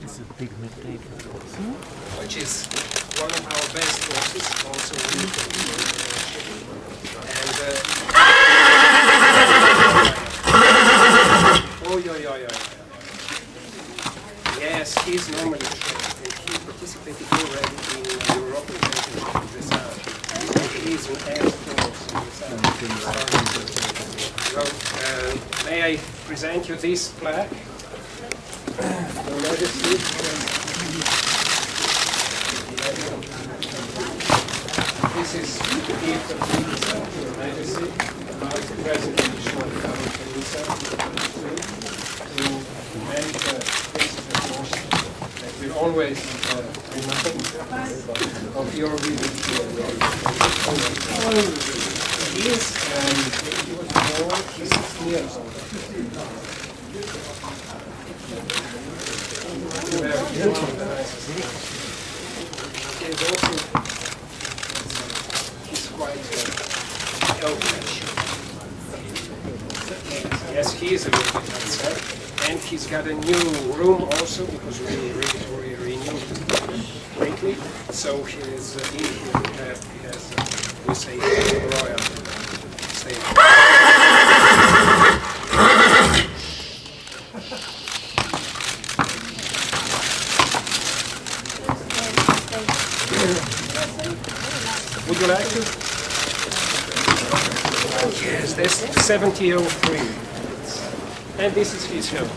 It's a big mistake, which is one of our best horses, also yes, he's normally trained, and he participated already in the European Championship in dressage. He's an ex-horse in dressage. So, may I present you this plaque? Your Majesty. This is the gift of Your Majesty, about the present edition of Favory Canissa XXII, to make pieces of horse that will always remind of your visit here. He was born, he's 16 years old. He's quite elfish. Yes, he is a very good dancer, and he's got a new room also because we renewed lately. So he is in here. He has we say royal stay. Would you like to? Yes, that's 7003. And this is his home.